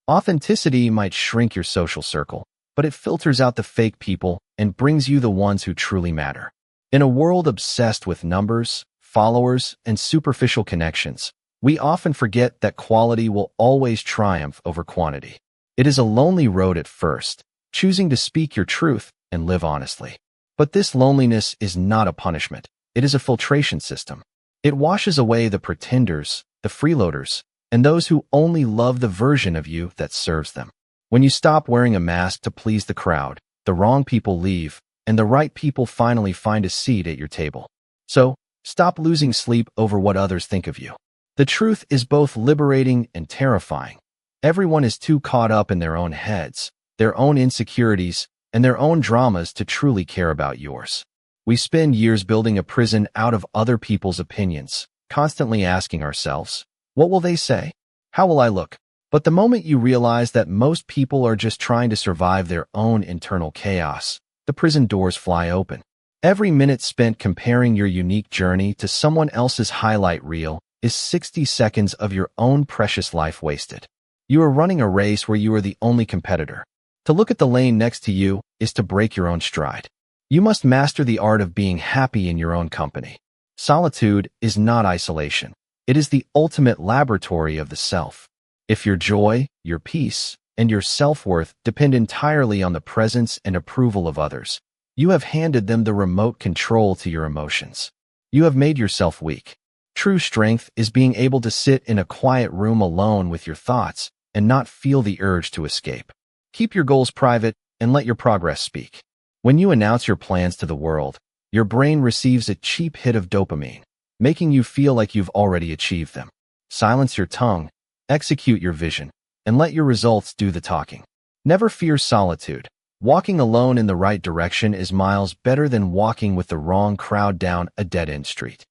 Authenticity might shrink your social circle, but it filters out the fake people and brings you the ones who truly matter. In a world obsessed with numbers, followers, and superficial connections, we often forget that quality will always triumph over quantity. It is a lonely road at first, choosing to speak your truth and live honestly. But this loneliness is not a punishment. It is a filtration system. It washes away the pretenders, the freeloaders, and those who only love the version of you that serves them. When you stop wearing a mask to please the crowd, the wrong people leave, and the right people finally find a seat at your table. So, stop losing sleep over what others think of you. The truth is both liberating and terrifying. Everyone is too caught up in their own heads, their own insecurities, and their own dramas to truly care about yours. We spend years building a prison out of other people's opinions, constantly asking ourselves, what will they say? How will I look? But the moment you realize that most people are just trying to survive their own internal chaos, the prison doors fly open. Every minute spent comparing your unique journey to someone else's highlight reel is 60 seconds of your own precious life wasted. You are running a race where you are the only competitor. To look at the lane next to you is to break your own stride. You must master the art of being happy in your own company. Solitude is not isolation. It is the ultimate laboratory of the self. If your joy, your peace, and your self-worth depend entirely on the presence and approval of others, you have handed them the remote control to your emotions. You have made yourself weak. True strength is being able to sit in a quiet room alone with your thoughts and not feel the urge to escape. Keep your goals private and let your progress speak. When you announce your plans to the world, your brain receives a cheap hit of dopamine, making you feel like you've already achieved them. Silence your tongue, execute your vision, and let your results do the talking. Never fear solitude. Walking alone in the right direction is miles better than walking with the wrong crowd down a dead-end street.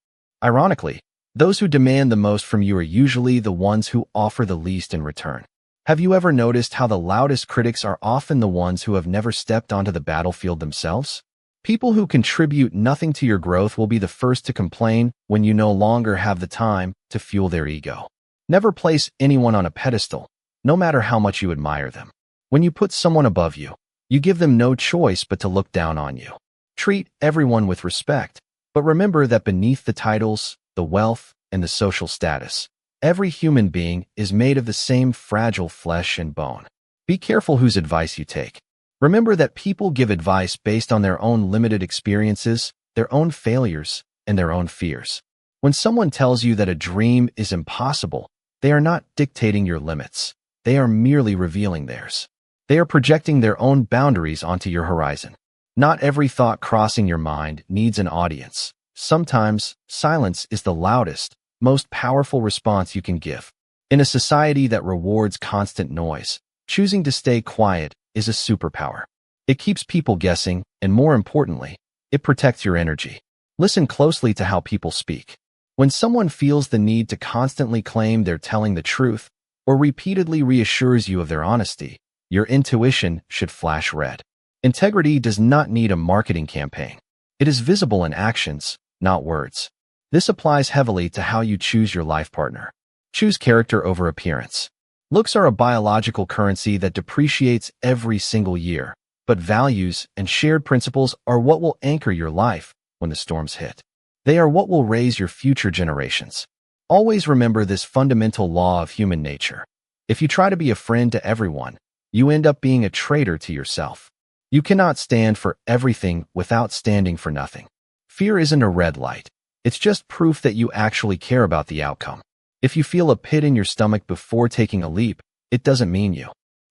Ironically, those who demand the most from you are usually the ones who offer the least in return. Have you ever noticed how the loudest critics are often the ones who have never stepped onto the battlefield themselves? People who contribute nothing to your growth will be the first to complain when you no longer have the time to fuel their ego. Never place anyone on a pedestal, no matter how much you admire them. When you put someone above you, you give them no choice but to look down on you. Treat everyone with respect, but remember that beneath the titles, the wealth, and the social status, every human being is made of the same fragile flesh and bone. Be careful whose advice you take. Remember that people give advice based on their own limited experiences, their own failures, and their own fears. When someone tells you that a dream is impossible, they are not dictating your limits. They are merely revealing theirs. They are projecting their own boundaries onto your horizon. Not every thought crossing your mind needs an audience. Sometimes, silence is the loudest, most powerful response you can give. In a society that rewards constant noise, choosing to stay quiet is a superpower. It keeps people guessing, and more importantly, it protects your energy. Listen closely to how people speak. When someone feels the need to constantly claim they're telling the truth, or repeatedly reassures you of their honesty, your intuition should flash red. Integrity does not need a marketing campaign. It is visible in actions, not words. This applies heavily to how you choose your life partner. Choose character over appearance. Looks are a biological currency that depreciates every single year, but values and shared principles are what will anchor your life when the storms hit. They are what will raise your future generations. Always remember this fundamental law of human nature. If you try to be a friend to everyone, you end up being a traitor to yourself. You cannot stand for everything without standing for nothing. Fear isn't a red light. It's just proof that you actually care about the outcome. If you feel a pit in your stomach before taking a leap, it doesn't mean you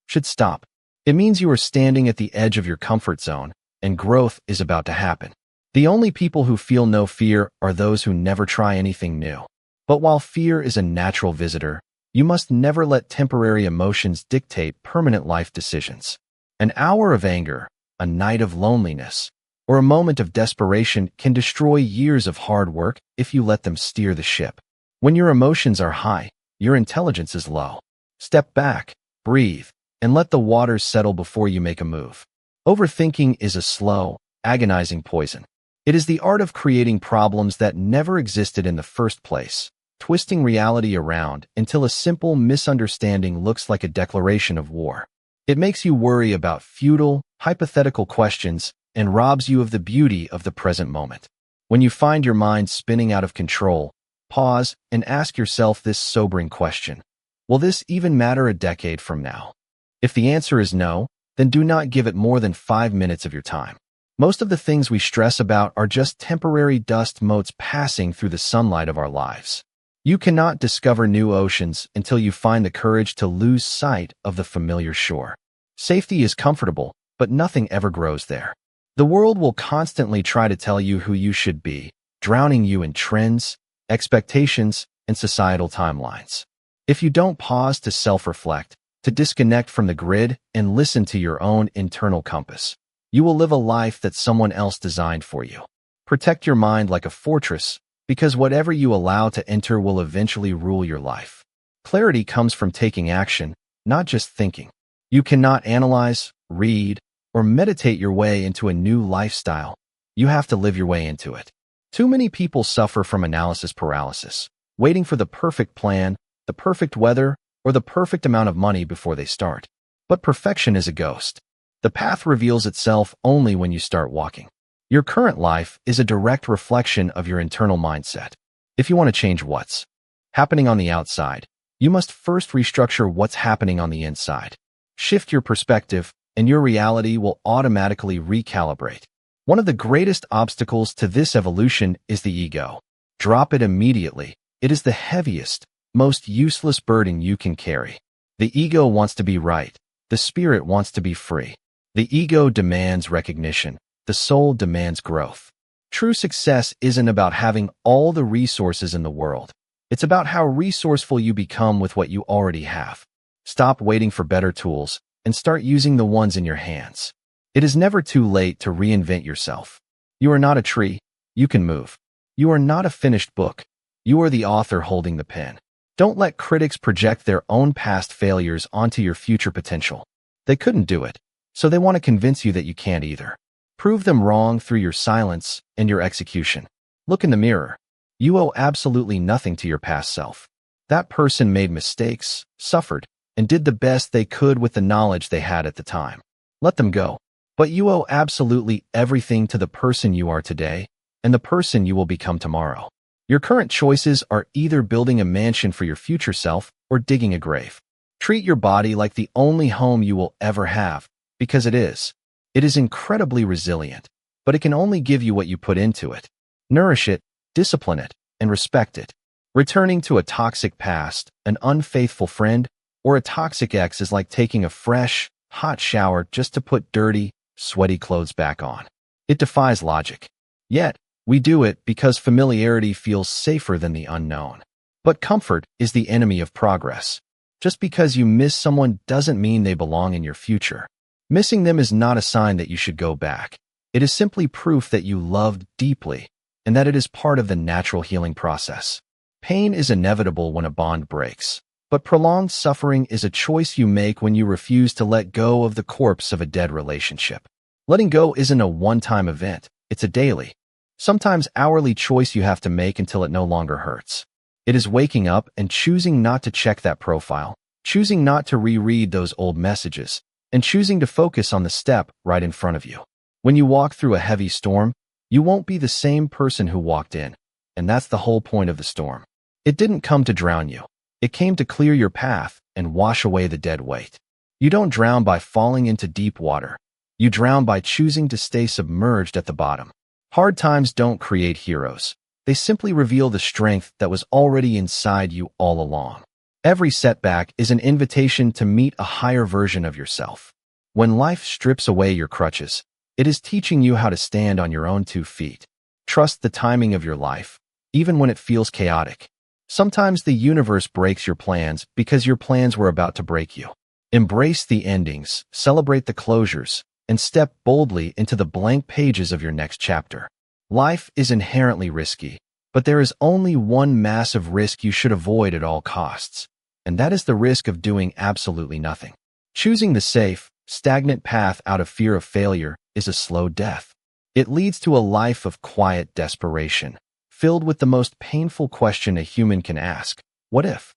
should stop. It means you are standing at the edge of your comfort zone, and growth is about to happen. The only people who feel no fear are those who never try anything new. But while fear is a natural visitor, you must never let temporary emotions dictate permanent life decisions. An hour of anger, a night of loneliness, or a moment of desperation can destroy years of hard work if you let them steer the ship. When your emotions are high, your intelligence is low. Step back, breathe, and let the waters settle before you make a move. Overthinking is a slow, agonizing poison. It is the art of creating problems that never existed in the first place, twisting reality around until a simple misunderstanding looks like a declaration of war. It makes you worry about futile, hypothetical questions and robs you of the beauty of the present moment. When you find your mind spinning out of control, pause and ask yourself this sobering question. Will this even matter a decade from now? If the answer is no, then do not give it more than 5 minutes of your time. Most of the things we stress about are just temporary dust motes passing through the sunlight of our lives. You cannot discover new oceans until you find the courage to lose sight of the familiar shore. Safety is comfortable, but nothing ever grows there. The world will constantly try to tell you who you should be, drowning you in trends, expectations, and societal timelines. If you don't pause to self-reflect, to disconnect from the grid and listen to your own internal compass, you will live a life that someone else designed for you. Protect your mind like a fortress, because whatever you allow to enter will eventually rule your life. Clarity comes from taking action, not just thinking. You cannot analyze, read, or meditate your way into a new lifestyle. You have to live your way into it. Too many people suffer from analysis paralysis, waiting for the perfect plan, the perfect weather, or the perfect amount of money before they start. But perfection is a ghost. The path reveals itself only when you start walking. Your current life is a direct reflection of your internal mindset. If you want to change what's happening on the outside, you must first restructure what's happening on the inside. Shift your perspective, and your reality will automatically recalibrate. One of the greatest obstacles to this evolution is the ego. Drop it immediately. It is the heaviest, most useless burden you can carry. The ego wants to be right. The spirit wants to be free. The ego demands recognition. The soul demands growth. True success isn't about having all the resources in the world. It's about how resourceful you become with what you already have. Stop waiting for better tools and start using the ones in your hands. It is never too late to reinvent yourself. You are not a tree. You can move. You are not a finished book. You are the author holding the pen. Don't let critics project their own past failures onto your future potential. They couldn't do it, so they want to convince you that you can't either. Prove them wrong through your silence and your execution. Look in the mirror. You owe absolutely nothing to your past self. That person made mistakes, suffered, and did the best they could with the knowledge they had at the time. Let them go. But you owe absolutely everything to the person you are today and the person you will become tomorrow. Your current choices are either building a mansion for your future self or digging a grave. Treat your body like the only home you will ever have, because it is. It is incredibly resilient, but it can only give you what you put into it. Nourish it, discipline it, and respect it. Returning to a toxic past, an unfaithful friend, or a toxic ex is like taking a fresh, hot shower just to put dirty, sweaty clothes back on. It defies logic. Yet, we do it because familiarity feels safer than the unknown. But comfort is the enemy of progress. Just because you miss someone doesn't mean they belong in your future. Missing them is not a sign that you should go back. It is simply proof that you loved deeply and that it is part of the natural healing process. Pain is inevitable when a bond breaks, but prolonged suffering is a choice you make when you refuse to let go of the corpse of a dead relationship. Letting go isn't a one-time event, it's a daily, sometimes hourly choice you have to make until it no longer hurts. It is waking up and choosing not to check that profile, choosing not to reread those old messages, and choosing to focus on the step right in front of you. When you walk through a heavy storm, you won't be the same person who walked in, and that's the whole point of the storm. It didn't come to drown you. It came to clear your path and wash away the dead weight. You don't drown by falling into deep water. You drown by choosing to stay submerged at the bottom. Hard times don't create heroes. They simply reveal the strength that was already inside you all along. Every setback is an invitation to meet a higher version of yourself. When life strips away your crutches, it is teaching you how to stand on your own 2 feet. Trust the timing of your life, even when it feels chaotic. Sometimes the universe breaks your plans because your plans were about to break you. Embrace the endings, celebrate the closures, and step boldly into the blank pages of your next chapter. Life is inherently risky, but there is only one massive risk you should avoid at all costs, and that is the risk of doing absolutely nothing. Choosing the safe, stagnant path out of fear of failure is a slow death. It leads to a life of quiet desperation, filled with the most painful question a human can ask. What if?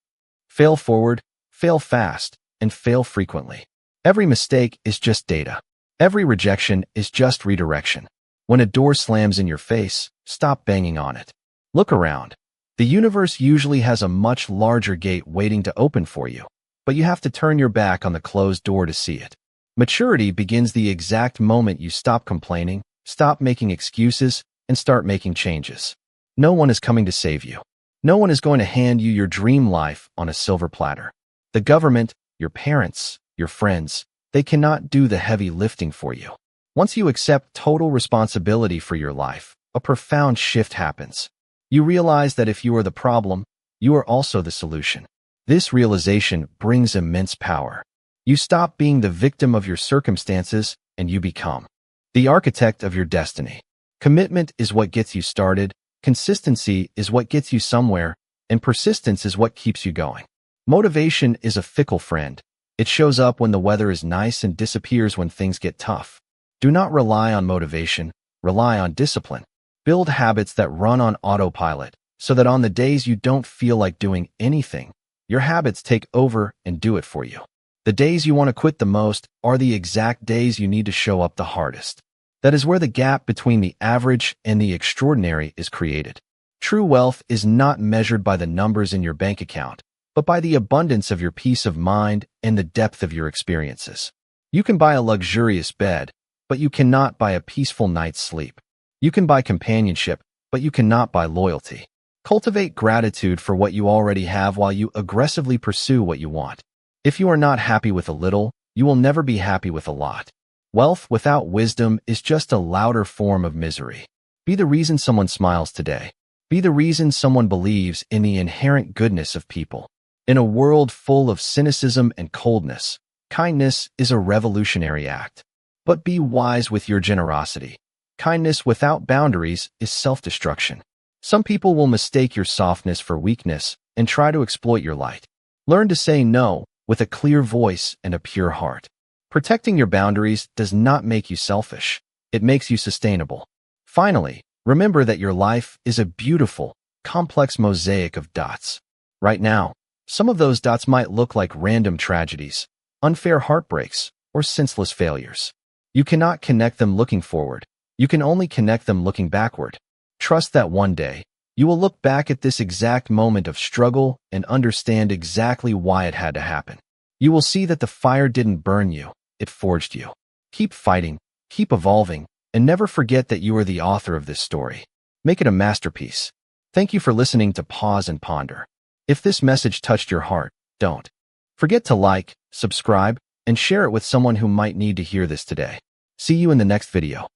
Fail forward, fail fast, and fail frequently. Every mistake is just data. Every rejection is just redirection. When a door slams in your face, stop banging on it. Look around. The universe usually has a much larger gate waiting to open for you, but you have to turn your back on the closed door to see it. Maturity begins the exact moment you stop complaining, stop making excuses, and start making changes. No one is coming to save you. No one is going to hand you your dream life on a silver platter. The government, your parents, your friends, they cannot do the heavy lifting for you. Once you accept total responsibility for your life, a profound shift happens. You realize that if you are the problem, you are also the solution. This realization brings immense power. You stop being the victim of your circumstances and you become the architect of your destiny. Commitment is what gets you started, consistency is what gets you somewhere, and persistence is what keeps you going. Motivation is a fickle friend. It shows up when the weather is nice and disappears when things get tough. Do not rely on motivation, rely on discipline. Build habits that run on autopilot so that on the days you don't feel like doing anything, your habits take over and do it for you. The days you want to quit the most are the exact days you need to show up the hardest. That is where the gap between the average and the extraordinary is created. True wealth is not measured by the numbers in your bank account, but by the abundance of your peace of mind and the depth of your experiences. You can buy a luxurious bed, but you cannot buy a peaceful night's sleep. You can buy companionship, but you cannot buy loyalty. Cultivate gratitude for what you already have while you aggressively pursue what you want. If you are not happy with a little, you will never be happy with a lot. Wealth without wisdom is just a louder form of misery. Be the reason someone smiles today. Be the reason someone believes in the inherent goodness of people. In a world full of cynicism and coldness, kindness is a revolutionary act. But be wise with your generosity. Kindness without boundaries is self-destruction. Some people will mistake your softness for weakness and try to exploit your light. Learn to say no with a clear voice and a pure heart. Protecting your boundaries does not make you selfish. It makes you sustainable. Finally, remember that your life is a beautiful, complex mosaic of dots. Right now, some of those dots might look like random tragedies, unfair heartbreaks, or senseless failures. You cannot connect them looking forward. You can only connect them looking backward. Trust that one day, you will look back at this exact moment of struggle and understand exactly why it had to happen. You will see that the fire didn't burn you, it forged you. Keep fighting, keep evolving, and never forget that you are the author of this story. Make it a masterpiece. Thank you for listening to Pause and Ponder. If this message touched your heart, don't forget to like, subscribe, and share it with someone who might need to hear this today. See you in the next video.